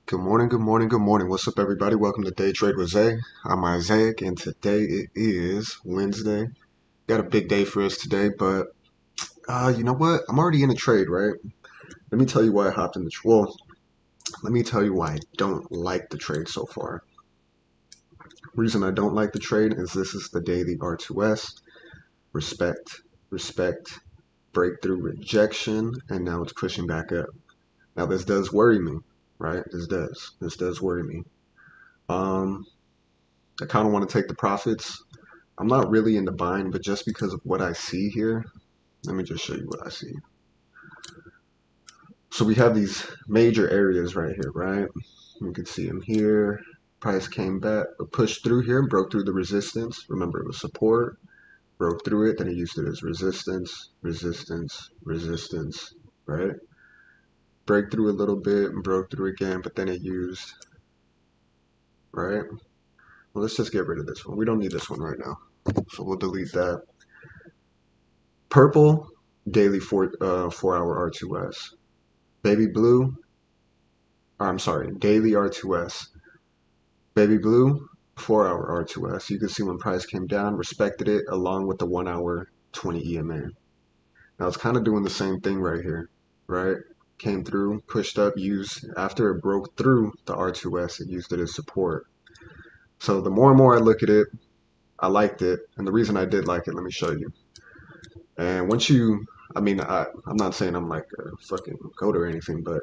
Good morning, good morning, good morning. What's up, everybody? Welcome to Day Trade with Zay. I'm Isaac, and today it is Wednesday. Got a big day for us today, but you know what? I'm already in a trade, right? Let me tell you why I hopped in the trade. Well, let me tell you why I don't like the trade so far. Reason I don't like the trade is this is the daily R2S. Respect, respect, breakthrough, rejection, and now it's pushing back up. Now this does worry me, right? This does worry me. Um, I kind of want to take the profits. I'm not really into buying, but just because of what I see here, let me just show you what I see. So we have these major areas right here, right? You can see them here. Price came back, pushed through here, broke through the resistance. Remember, it was support, broke through it, then it used it as resistance, resistance, resistance, right? Break through a little bit and broke through again, but then it used, right? Well, let's just get rid of this one. We don't need this one right now. So we'll delete that. Purple, daily 4 hour R2S. Baby blue, or I'm sorry, daily R2S. Baby blue, 4 hour R2S. You can see when price came down, respected it along with the 1 hour 20 EMA. Now it's kind of doing the same thing right here, right? Came through, pushed up, used, after it broke through the R2S, it used it as support. So the more and more I look at it, I liked it. And the reason I did like it, let me show you. And once you, I'm not saying I'm like a fucking goat or anything, but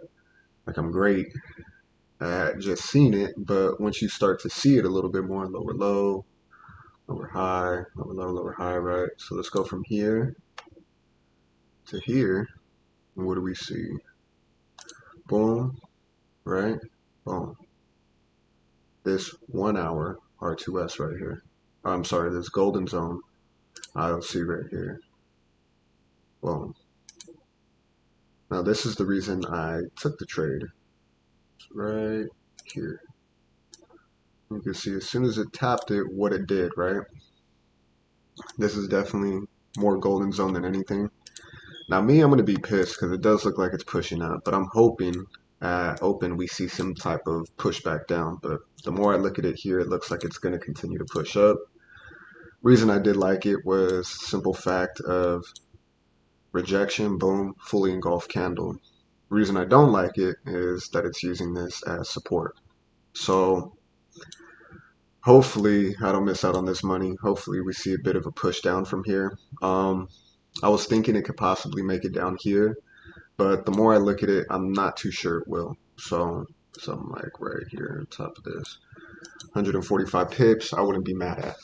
like I'm great at just seeing it. But once you start to see it a little bit more, lower low, lower high, lower low, lower high, right? So let's go from here to here. And what do we see? Boom, right? Boom. This 1 hour R2S right here. I'm sorry, this golden zone I'll see right here. Boom. Now this is the reason I took the trade. It's right here. You can see as soon as it tapped it, what it did, right? This is definitely more golden zone than anything. Now me, I'm going to be pissed because it does look like it's pushing up, but I'm hoping at open we see some type of pushback down. But the more I look at it here, it looks like it's going to continue to push up. Reason I did like it was simple fact of rejection, boom, fully engulfed candle. Reason I don't like it is that it's using this as support. So hopefully I don't miss out on this money. Hopefully we see a bit of a push down from here. I was thinking it could possibly make it down here, but the more I look at it, I'm not too sure it will. So something like right here on top of this, 145 pips, I wouldn't be mad at.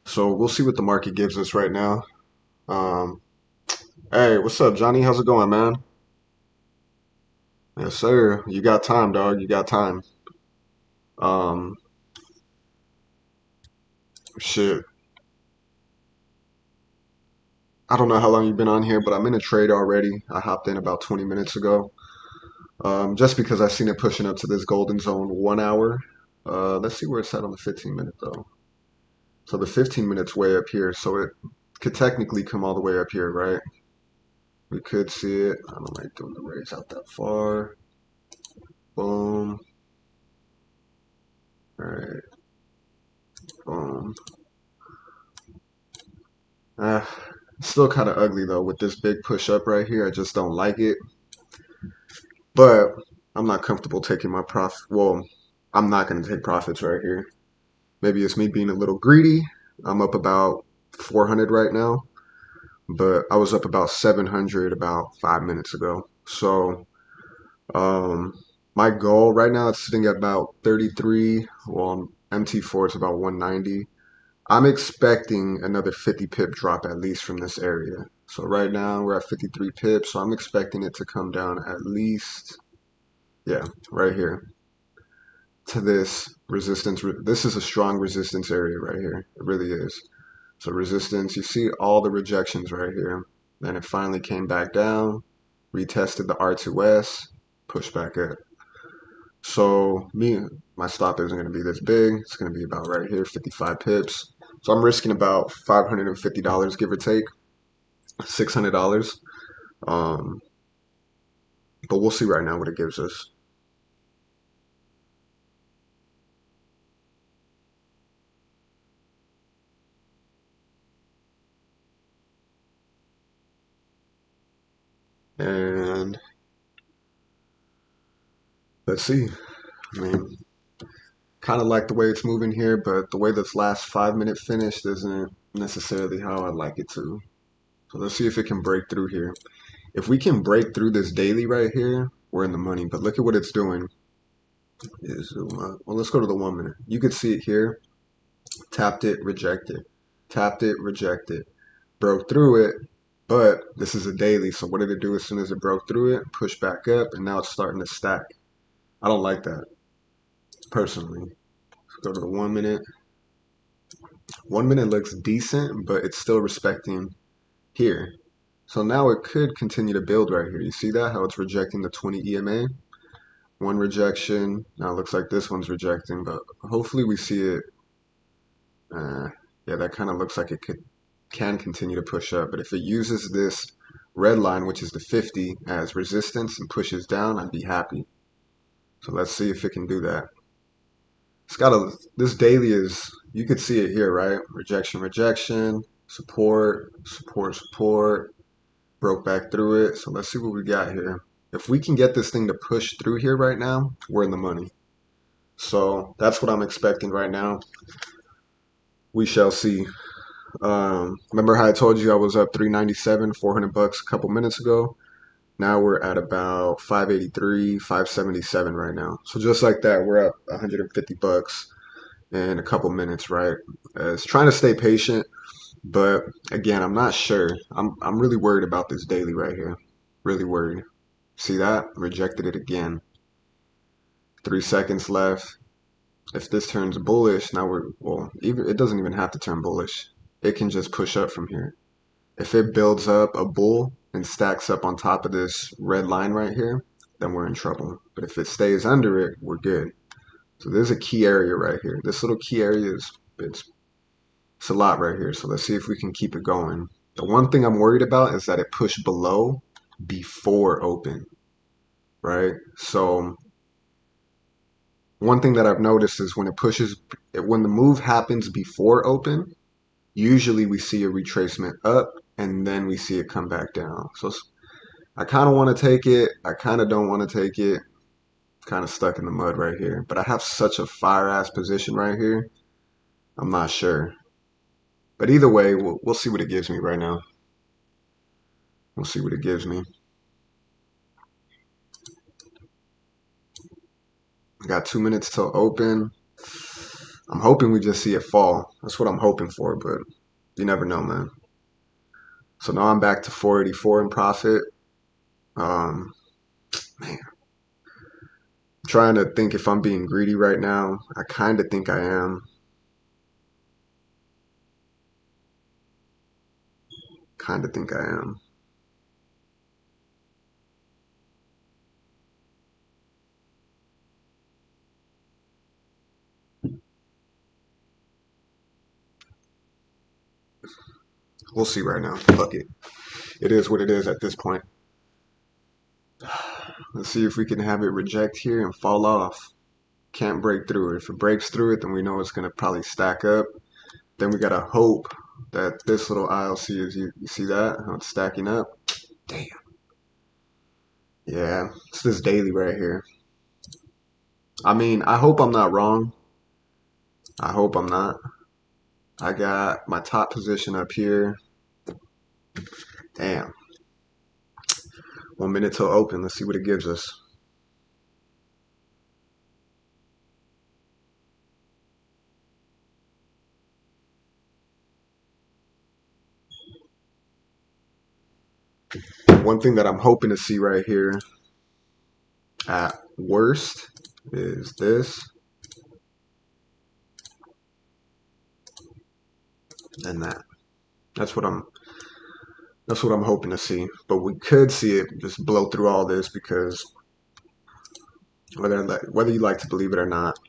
So we'll see what the market gives us right now. Um, hey, what's up, Johnny? How's it going, man? Yes, sir. You got time, dog. You got time. Um, shit. I don't know how long you've been on here, but I'm in a trade already. I hopped in about 20 minutes ago. Just because I seen it pushing up to this golden zone 1 hour. Let's see where it's at on the 15 minute though. So the 15 minutes way up here, so it could technically come all the way up here, right? We could see it. I don't like doing the rays out that far. Boom. All right. Boom. Uh, Still kind of ugly though with this big push up right here. I just don't like it. But I'm not comfortable taking my profit. Well, I'm not going to take profits right here. Maybe it's me being a little greedy. I'm up about 400 right now, but I was up about 700 about 5 minutes ago. So um, my goal right now is sitting at about 33. Well, MT4 is about 190. I'm expecting another 50 pip drop at least from this area. So right now we're at 53 pips, so I'm expecting it to come down at least, yeah, right here to this resistance. This is a strong resistance area right here. It really is. So resistance, you see all the rejections right here. Then it finally came back down, retested the R2S, pushed back up. So my stop isn't going to be this big. It's going to be about right here, 55 pips. So I'm risking about $550, give or take, $600. Um, But we'll see right now what it gives us. And let's see. I mean, kind of like the way it's moving here, but the way this last 5 minute finished isn't necessarily how I'd like it to. So let's see if it can break through here. If we can break through this daily right here, we're in the money. But look at what it's doing. Well, let's go to the 1 minute. You could see it here. Tapped it, rejected. Tapped it, rejected. Broke through it, but this is a daily. So what did it do as soon as it broke through it? Push back up, and now it's starting to stack. I don't like that, personally. Let's go to the 1 minute. 1 minute looks decent, but it's still respecting here. So now it could continue to build right here. You see that? How it's rejecting the 20 EMA? One rejection. Now it looks like this one's rejecting, but hopefully we see it. Yeah, that kind of looks like it can continue to push up. But if it uses this red line, which is the 50, as resistance and pushes down, I'd be happy. So let's see if it can do that. This daily is, you could see it here, right? Rejection, rejection, support, support, support, broke back through it. So let's see what we got here. If we can get this thing to push through here right now, we're in the money. So that's what I'm expecting right now. We shall see. Remember how I told you I was up 397, 400 bucks a couple minutes ago? Now we're at about 583, 577 right now. So just like that, we're up 150 bucks in a couple minutes, right? It's trying to stay patient, but again, I'm not sure. I'm really worried about this daily right here. Really worried. See that? Rejected it again. 3 seconds left. If this turns bullish, now it doesn't even have to turn bullish. It can just push up from here. If it builds up a bull and stacks up on top of this red line right here, then we're in trouble. But if it stays under it, we're good. So there's a key area right here. This little key area it's a lot right here. So let's see if we can keep it going. The one thing I'm worried about is that it pushed below before open, right? So one thing that I've noticed is when the move happens before open, usually we see a retracement up and then we see it come back down. So I kind of want to take it. I kind of don't want to take it. Kind of stuck in the mud right here. But I have such a fire ass position right here. I'm not sure. But either way, we'll see what it gives me right now. We'll see what it gives me. I got 2 minutes till open. I'm hoping we just see it fall. That's what I'm hoping for, but you never know, man. So now I'm back to 484 in profit. Man, trying to think if I'm being greedy right now. I kind of think I am. Kind of think I am. We'll see right now. Fuck it. It is what it is at this point. Let's see if we can have it reject here and fall off. Can't break through it. If it breaks through it, then we know it's going to probably stack up. Then we got to hope that this little ILC is, you see that? How it's stacking up? Damn. Yeah, it's this daily right here. I mean, I hope I'm not wrong. I hope I'm not. I got my top position up here. Damn. 1 minute till open. Let's see what it gives us. One thing that I'm hoping to see right here at worst is this and that. That's what I'm hoping to see. But we could see it just blow through all this because whether you like to believe it or not,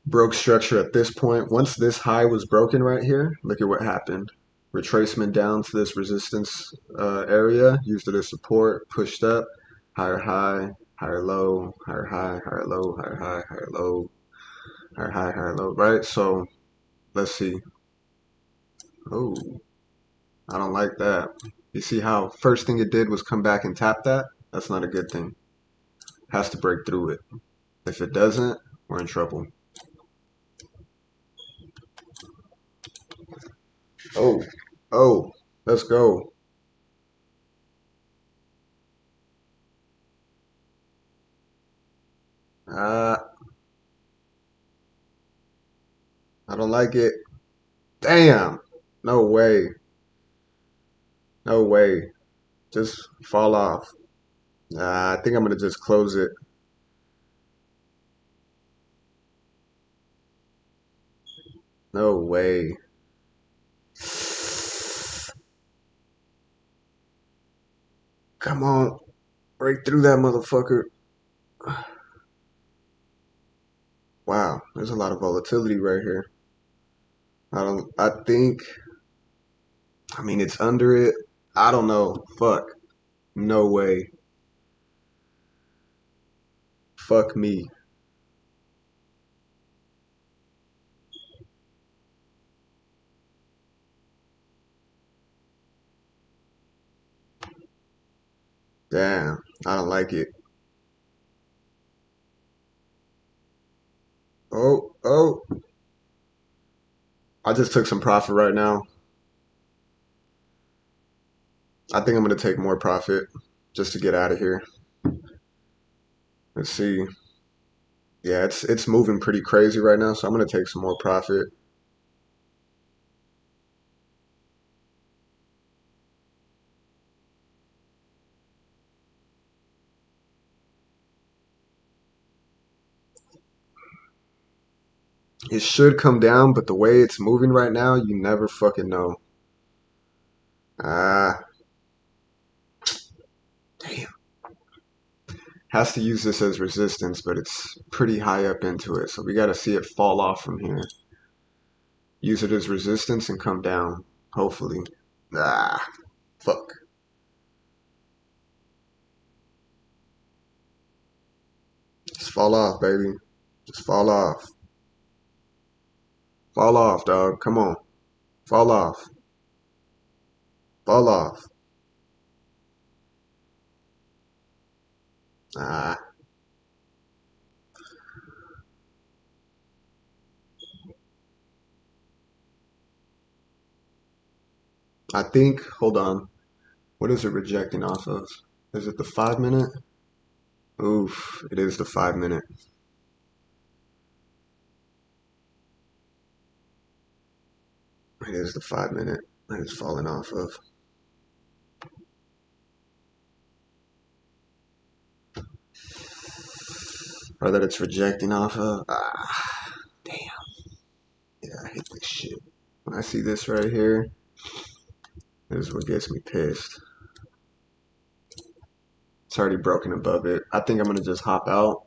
broke structure at this point. Once this high was broken right here, look at what happened. retracement down to this resistance area, used it as support, pushed up, higher high, higher low, higher high, higher low, higher high, higher low, higher high, higher low, right? So let's see. Oh, I don't like that. You see how first thing it did was come back and tap that? That's not a good thing. Has to break through it. If it doesn't, we're in trouble. Oh, oh, let's go. I don't like it. Damn. No way. No way. Just fall off. I think I'm gonna just close it. No way. Come on. Break through that motherfucker. Wow, there's a lot of volatility right here. I think, I mean, it's under it. I don't know. Fuck. No way. Fuck me. Damn. I don't like it. Oh, oh. I just took some profit right now. I think I'm gonna take more profit just to get out of here. Let's see. Yeah, it's moving pretty crazy right now, so I'm gonna take some more profit. It should come down, but the way it's moving right now, you never fucking know. Ah, damn. Has to use this as resistance, but it's pretty high up into it, so we gotta see it fall off from here. Use it as resistance and come down, hopefully. Ah, fuck. Just fall off, baby. Just fall off. Fall off, dog. Come on. Fall off. Fall off. Ah, I think, hold on. What is it rejecting off of? Is it the 5 minute? Oof, it is the 5 minute. It is the 5 minute that it's falling off of. Or that it's rejecting off of. Ah, damn. Yeah, I hate this shit. When I see this right here, this is what gets me pissed. It's already broken above it. I think I'm gonna just hop out.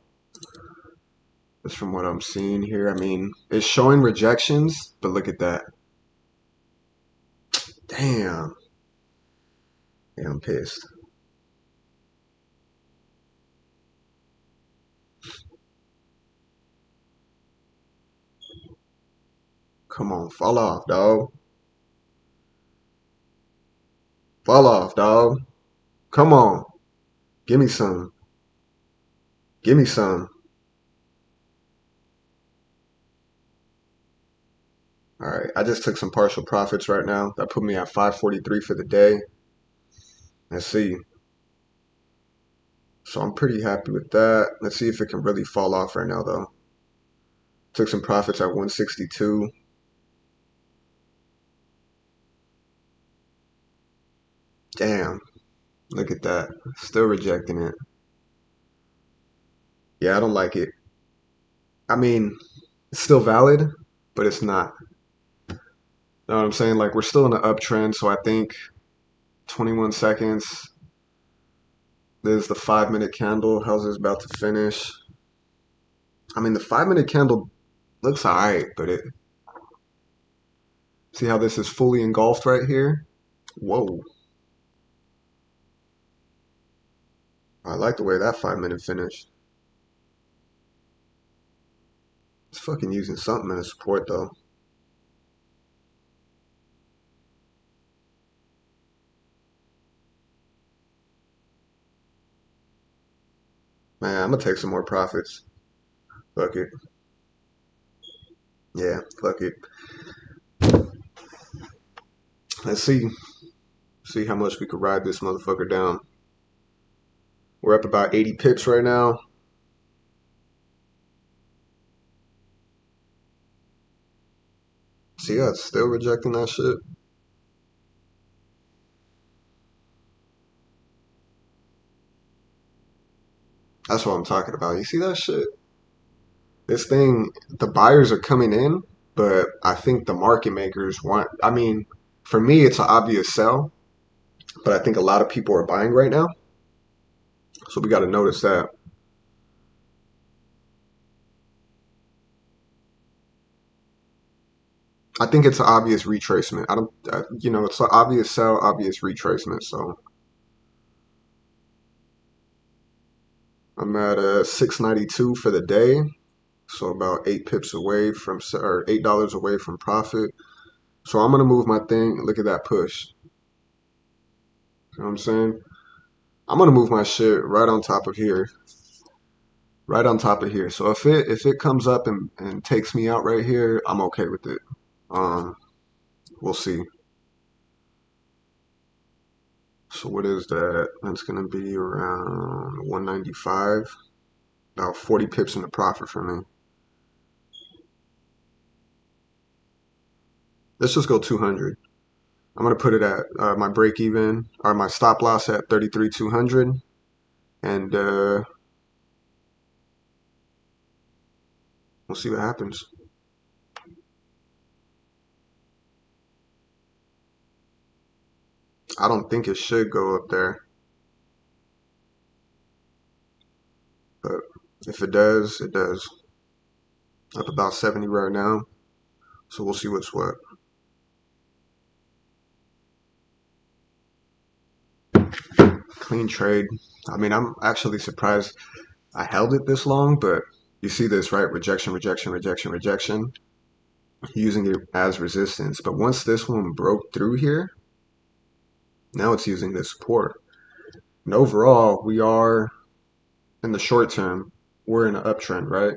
Just from what I'm seeing here. I mean, it's showing rejections, but look at that. Damn. Yeah, I'm pissed. Come on, fall off, dog. Fall off, dog. Come on. Give me some. Give me some. All right, I just took some partial profits right now. That put me at 543 for the day. Let's see. So I'm pretty happy with that. Let's see if it can really fall off right now, though. Took some profits at 162. Damn, look at that. Still rejecting it. Yeah, I don't like it. I mean, it's still valid, but it's not. You know what I'm saying? Like, we're still in an uptrend, so I think 21 seconds. There's the 5 minute candle. How's this about to finish? I mean, the 5 minute candle looks alright, but See how this is fully engulfed right here? Whoa. I like the way that 5 minute finished. It's fucking using something in the support though. Man, I'm gonna take some more profits. Fuck it. Yeah, fuck it. Let's see how much we could ride this motherfucker down. We're up about 80 pips right now. See, yeah, it's still rejecting that shit. That's what I'm talking about. You see that shit? This thing, the buyers are coming in, but I think the market makers want. I mean, for me, it's an obvious sell, but I think a lot of people are buying right now. So we got to notice that. I think it's an obvious retracement. I don't, it's an obvious sell, obvious retracement. So I'm at 692 for the day. So about 8 pips away from, or $8 away from profit. So I'm gonna move my thing. Look at that push. You know what I'm saying? I'm gonna move my shit right on top of here. Right on top of here. So if it comes up and takes me out right here, I'm okay with it. Um, we'll see. So what is that? That's gonna be around 195. About 40 pips in the profit for me. Let's just go 200. I'm gonna put it at my break even or my stop loss at 33,200, and we'll see what happens. I don't think it should go up there, but if it does, it does. Up about 70 right now, so we'll see what's what. Clean trade. I mean, I'm actually surprised I held it this long, but you see this, right? Rejection, rejection, rejection, rejection, using it as resistance. But once this one broke through here, now it's using this support. And overall, we are in the short term, we're in an uptrend, right?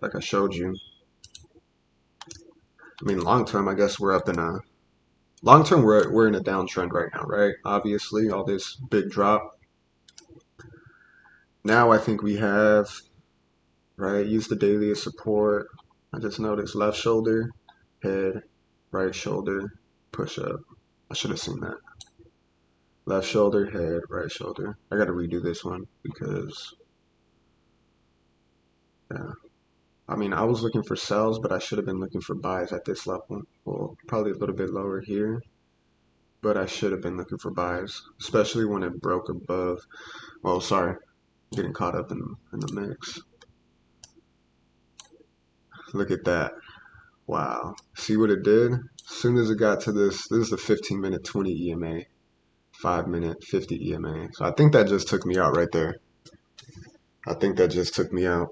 Like I showed you. I mean, long term, I guess we're up in a long term. We're in a downtrend right now, right? Obviously, all this big drop. Now I think we have right. Use the daily as support. I just noticed left shoulder, head, right shoulder, push up. I should have seen that. Left shoulder, head, right shoulder. I got to redo this one because yeah. I mean, I was looking for sells, but I should have been looking for buys at this level. Well, probably a little bit lower here, but I should have been looking for buys, especially when it broke above. Well, sorry, getting caught up in the mix. Look at that. Wow. See what it did? As soon as it got to this is the 15-minute 20 EMA, 5-minute 50 EMA. So I think that just took me out right there. I think that just took me out.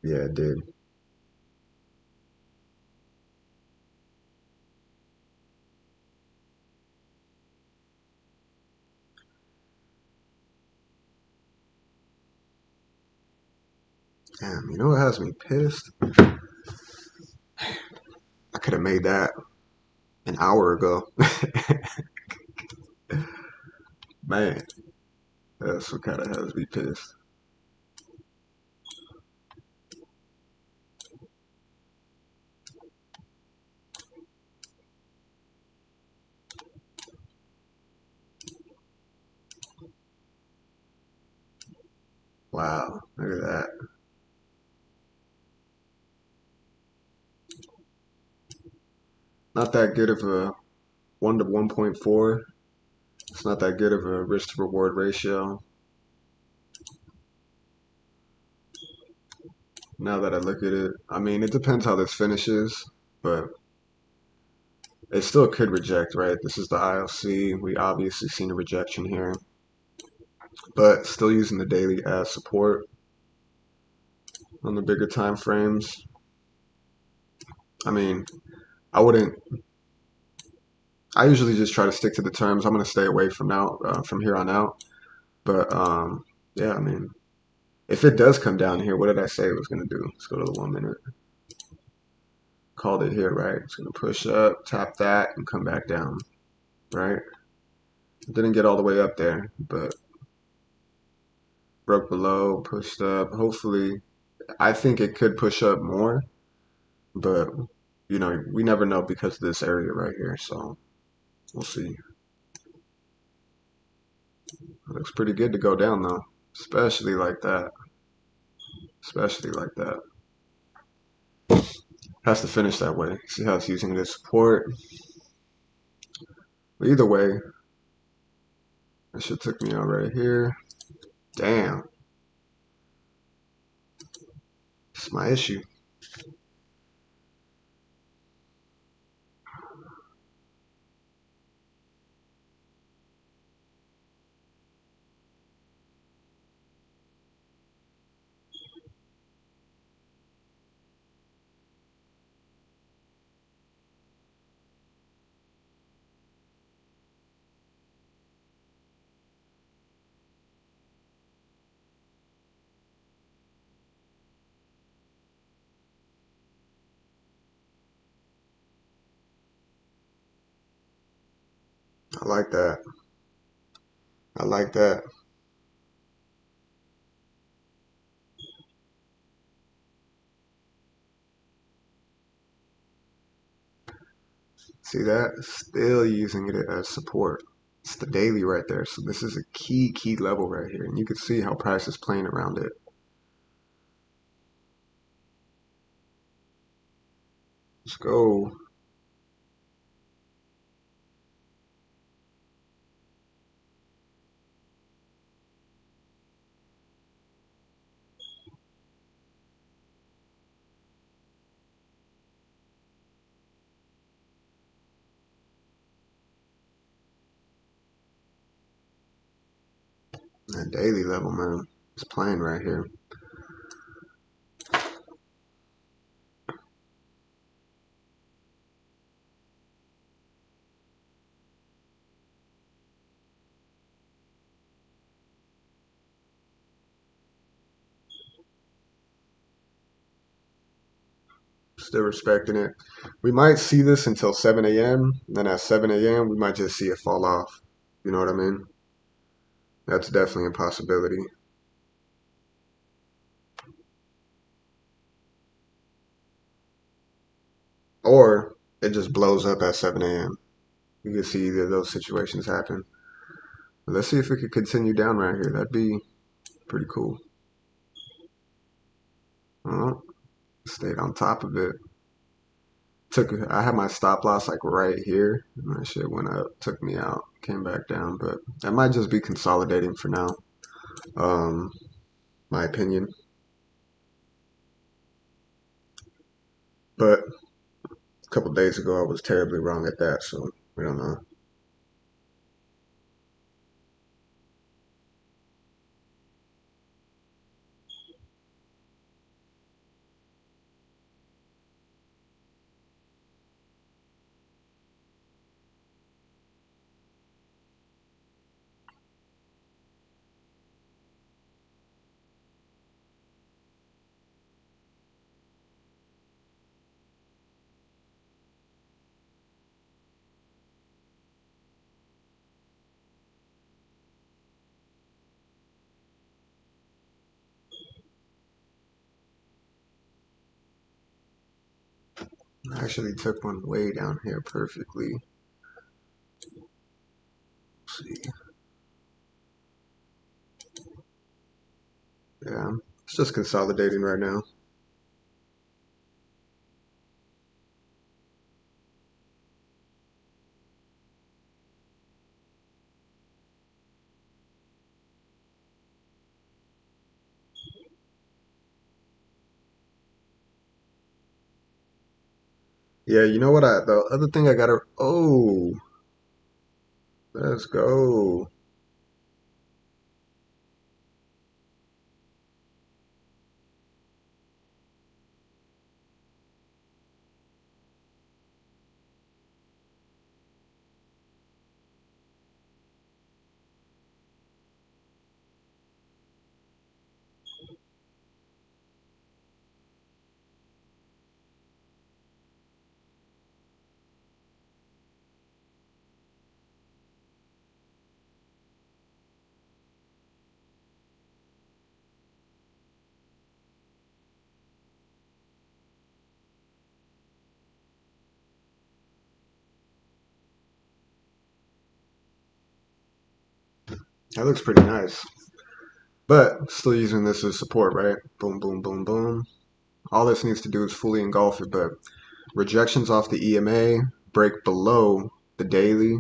Yeah, it did. Damn, you know what has me pissed? I could have made that an hour ago. Man, that's what kind of has me pissed. Wow, look at that. Not that good of a 1 to 1.4. It's not that good of a risk to reward ratio. Now that I look at it, I mean, it depends how this finishes. but it still could reject, right? This is the ILC. We obviously seen a rejection here, but still using the daily as support on the bigger time frames. I mean, I wouldn't. I usually just try to stick to the terms. I'm gonna stay away from here on out. But yeah, I mean, if it does come down here, what did I say it was gonna do? Let's go to the 1 minute. Called it here, right? It's gonna push up, tap that, and come back down, right? Didn't get all the way up there, but broke below, pushed up. Hopefully, I think it could push up more, but you know, we never know because of this area right here. So we'll see. It looks pretty good to go down though, especially like that. Especially like that. Has to finish that way. See how it's using it as support. But either way, that shit took me out right here. Damn. It's my issue. I like that. I like that. See that? Still using it as support. It's the daily right there. So this is a key level right here. And you can see how price is playing around it. Let's go. That daily level, man. It's playing right here. Still respecting it. We might see this until 7 a.m. Then at 7 a.m. we might just see it fall off. You know what I mean? That's definitely a possibility. Or it just blows up at 7 a.m. You can see either of those situations happen. But let's see if we could continue down right here. That'd be pretty cool. Stayed on top of it. I had my stop loss like right here, and that shit went up, took me out, came back down. But that might just be consolidating for now. Um, my opinion. But a couple days ago, I was terribly wrong at that, so we don't know. I actually took one way down here perfectly. Let's see. Yeah, it's just consolidating right now. Yeah, you know what? The other thing I gotta. Oh, let's go. That looks pretty nice. But still using this as support, right? Boom, boom, boom, boom. All this needs to do is fully engulf it, but rejections off the EMA break below the daily.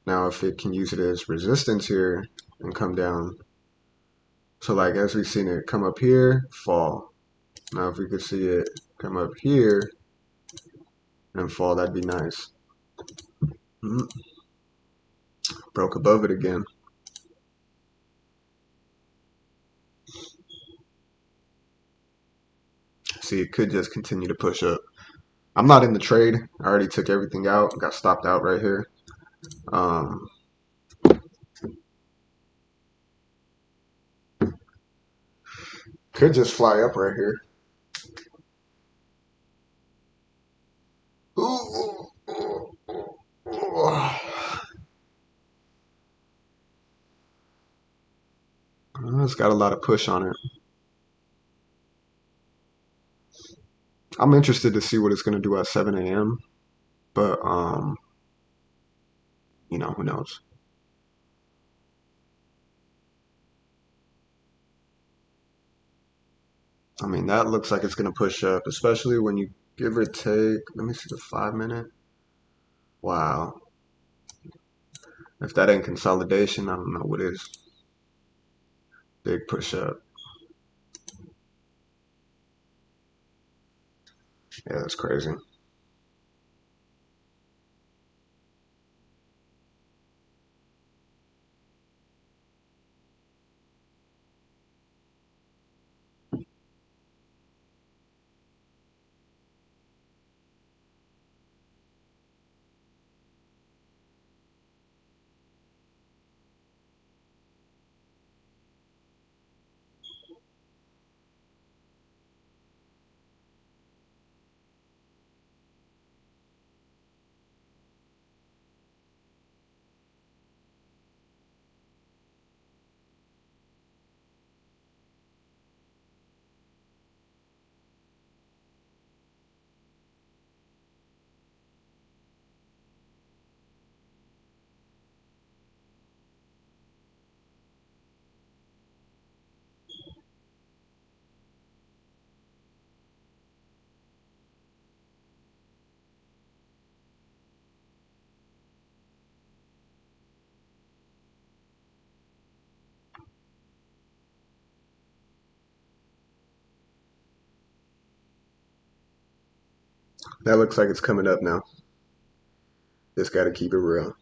Now, if it can use it as resistance here and come down. So like as we've seen it come up here, fall. Now, if we could see it come up here and fall, that'd be nice. Broke above it again. See, it could just continue to push up. I'm not in the trade. I already took everything out. Got stopped out right here. Um, could just fly up right here. Ooh, ooh, ooh, ooh. It's got a lot of push on it. I'm interested to see what it's going to do at 7 a.m. But who knows? I mean, that looks like it's going to push up, especially when you give or take. Let me see the 5 minute. Wow. If that ain't consolidation, I don't know what is. Big push up. Yeah, that's crazy. That looks like it's coming up now. Just got to keep it real.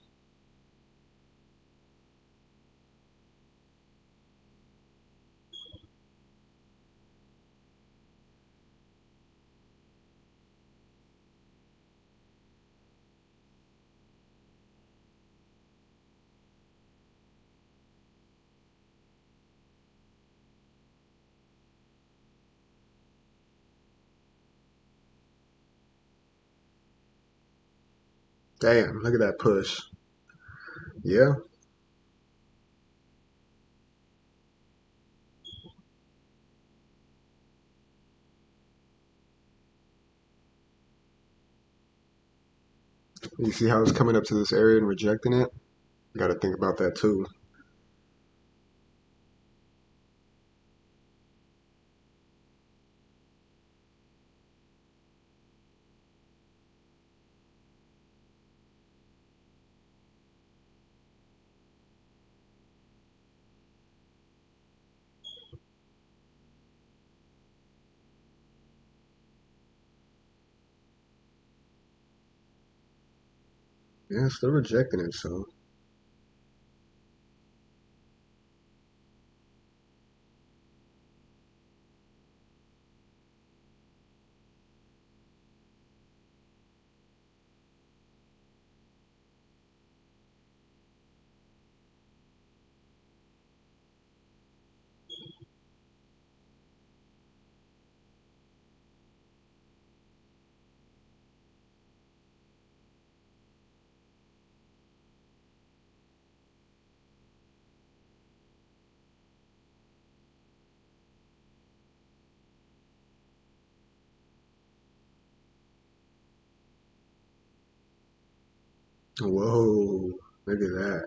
Damn, look at that push. Yeah, you see how it's coming up to this area and rejecting it? You got to think about that too. Yeah, still rejecting it, so. Whoa, look at that.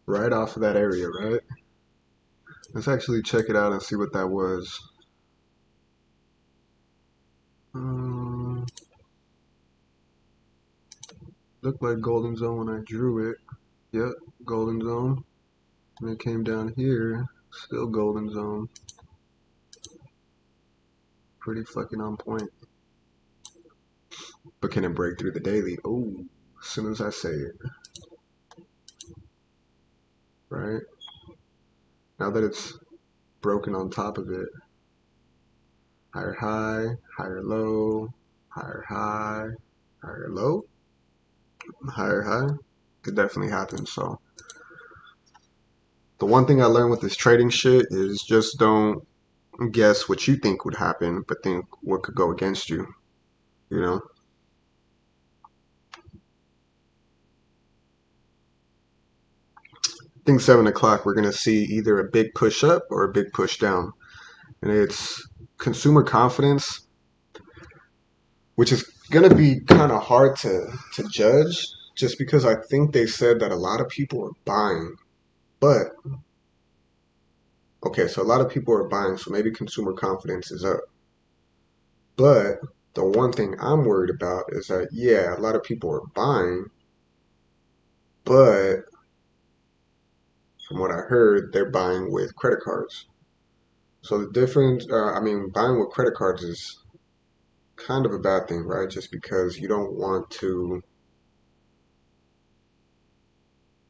Right off of that area, right? Let's actually check it out and see what that was. Um, Looked like golden zone when I drew it. Yep, golden zone. And it came down here, still golden zone. Pretty fucking on point. But can it break through the daily? Oh, as soon as I say it, right? Now that it's broken on top of it, higher high, higher low, higher high, higher low, higher high. Could definitely happen. So the one thing I learned with this trading shit is just don't guess what you think would happen, but think what could go against you. You know, I think 7 o'clock we're gonna see either a big push up or a big push down, and it's consumer confidence, which is gonna be kind of hard to judge, just because I think they said that a lot of people are buying, but okay, so a lot of people are buying, so maybe consumer confidence is up. But the one thing I'm worried about is that, yeah, a lot of people are buying, but from what I heard, they're buying with credit cards. So the difference, I mean, buying with credit cards is kind of a bad thing, right? Just because you don't want to,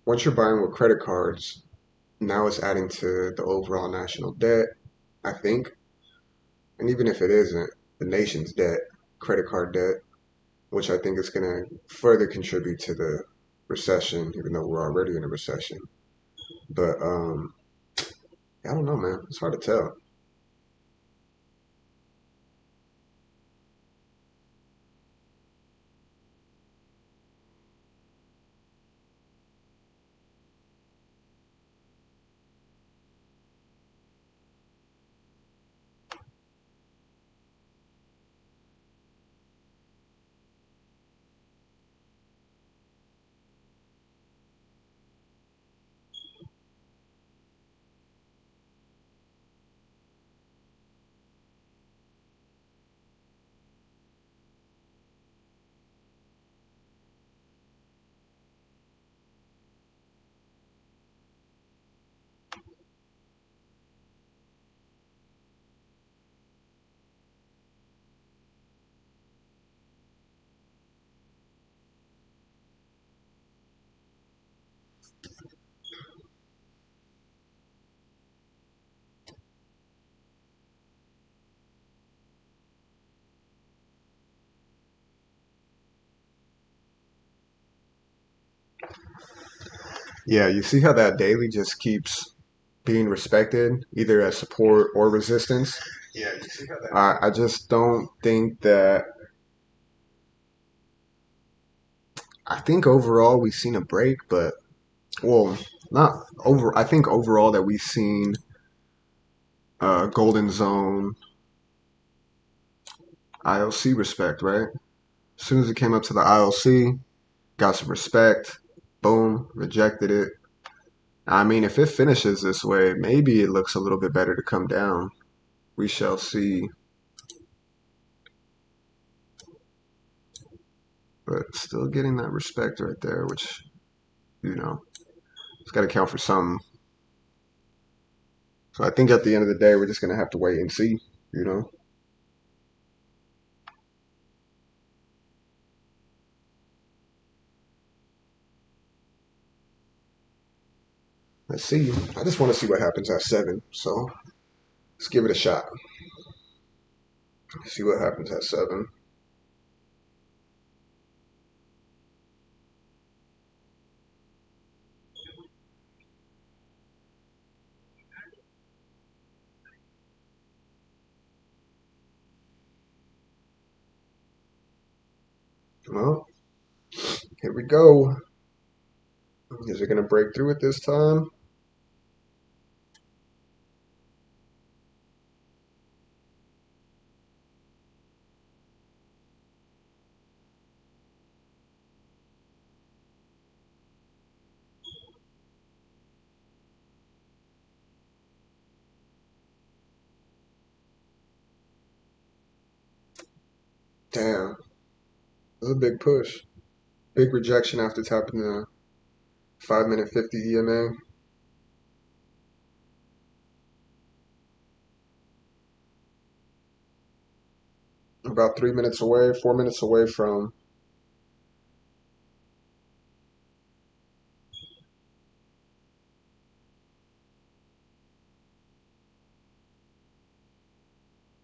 once you're buying with credit cards, now it's adding to the overall national debt, I think. And even if it isn't, the nation's debt, credit card debt, which I think is going to further contribute to the recession, even though we're already in a recession. But I don't know, man. It's hard to tell. Yeah, you see how that daily just keeps being respected, either as support or resistance. Yeah, you see how that. I just don't think that. I think overall we've seen a break, but well, not over. I think overall that we've seen golden zone ILC respect, right? As soon as it came up to the ILC, got some respect. Boom, rejected it. I mean, if it finishes this way, maybe it looks a little bit better to come down. We shall see. But still getting that respect right there, which, you know, it's got to count for some. So I think at the end of the day, we're just going to have to wait and see, you know? Let's see. I just want to see what happens at 7. So let's give it a shot. See what happens at 7. Well, here we go. Is it going to break through it this time? Damn. That's a big push. Big rejection after tapping the 5-minute 50 EMA. About 3 minutes away, 4 minutes away from.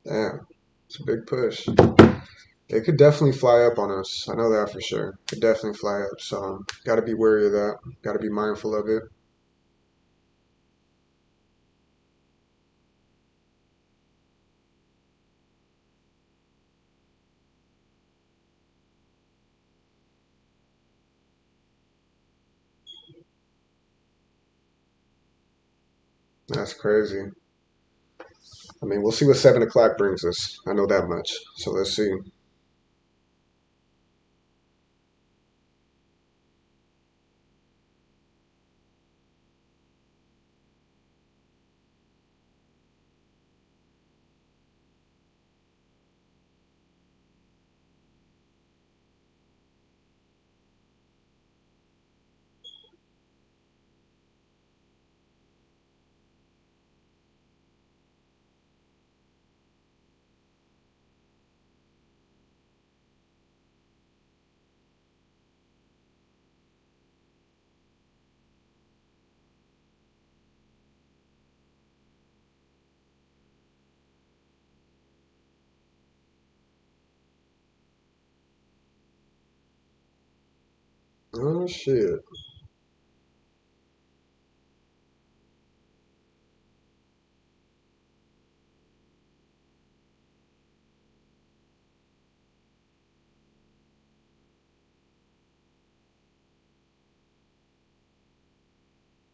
Damn. It's a big push. It could definitely fly up on us. I know that for sure. Could definitely fly up. So got to be wary of that. Got to be mindful of it. That's crazy. I mean, we'll see what 7 o'clock brings us. I know that much. So let's see. Oh, shit.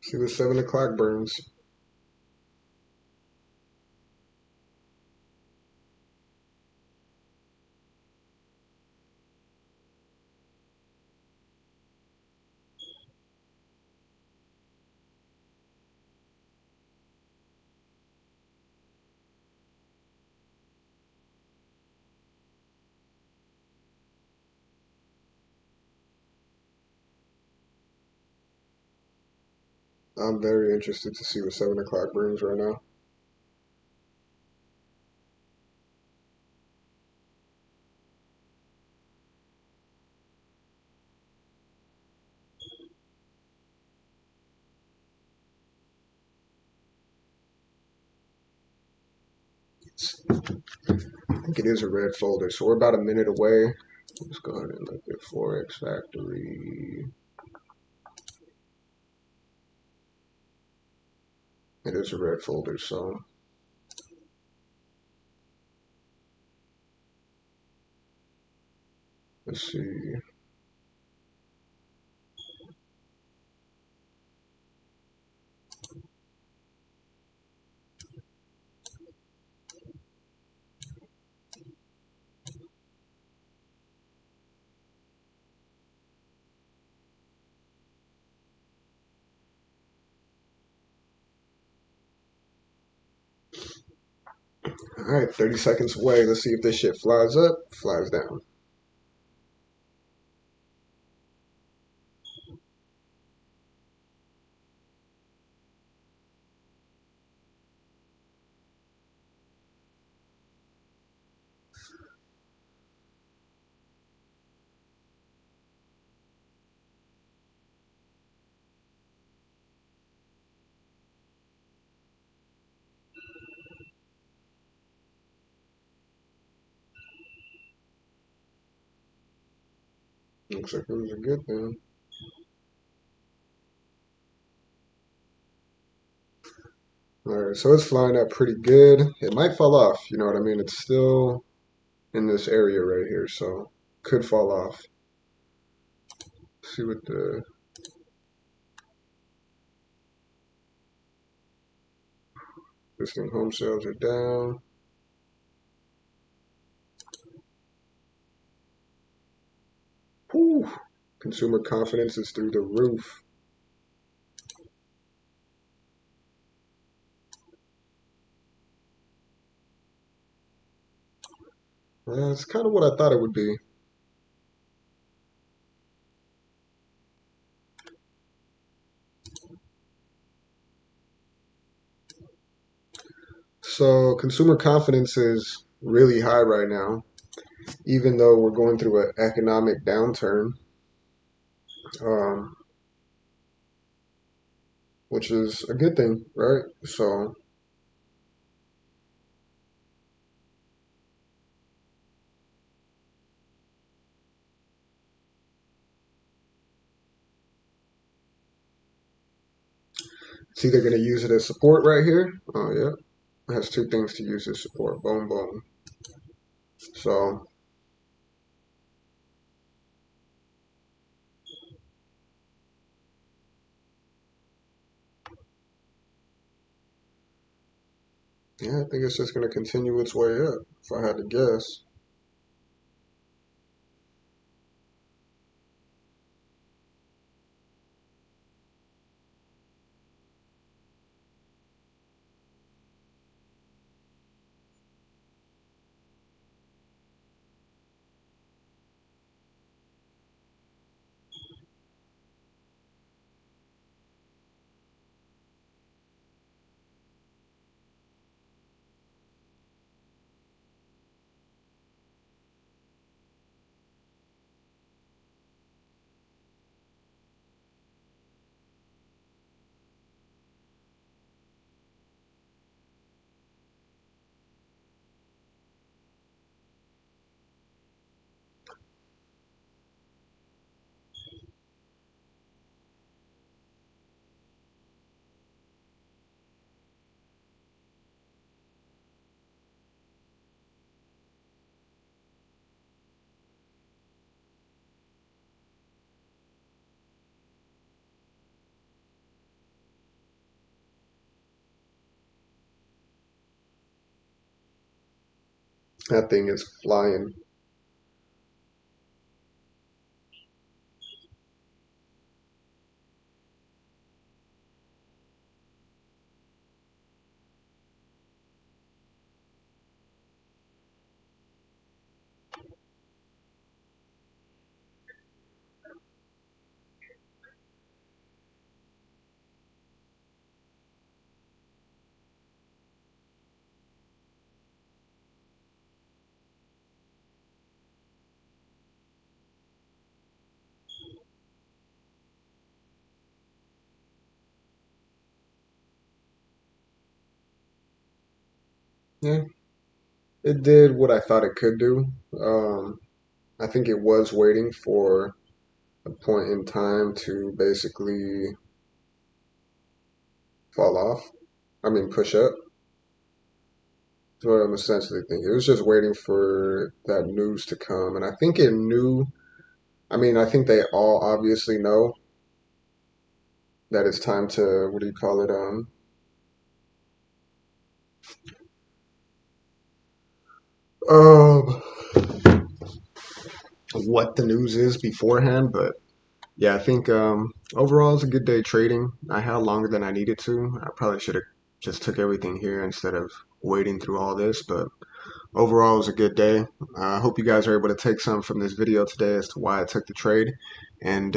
See what 7 o'clock brings. I'm very interested to see what 7 o'clock brings right now. I think it is a red folder. So we're about a minute away. Let's go ahead and look at Forex Factory. It is a red folder, so let's see. All right, 30 seconds away. Let's see if this shit flies up, flies down. Looks like it was a good thing. Alright, so it's flying up pretty good. It might fall off, you know what I mean? It's still in this area right here, so could fall off. Let's see what the listing home sales are down. Whew. Consumer confidence is through the roof. That's kind of what I thought it would be. So consumer confidence is really high right now, even though we're going through an economic downturn, um, which is a good thing, right? So it's either going to use it as support right here. Oh, yeah. It has two things to use as support. Boom, boom. So, yeah, I think it's just going to continue its way up, if I had to guess. That thing is flying. Yeah, it did what I thought it could do. Um, I think it was waiting for a point in time to basically fall off. I mean, push up. That's what I'm essentially thinking. It was just waiting for that news to come. And I think it knew, I mean, I think they all obviously know that it's time to, what do you call it? Um, what the news is beforehand. But yeah, I think overall it's a good day trading. I had longer than I needed to. I probably should have just took everything here instead of wading through all this. But overall, it was a good day. I hope you guys are able to take some from this video today as to why I took the trade. And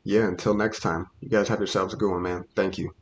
yeah, until next time, you guys have yourselves a good one, man. Thank you.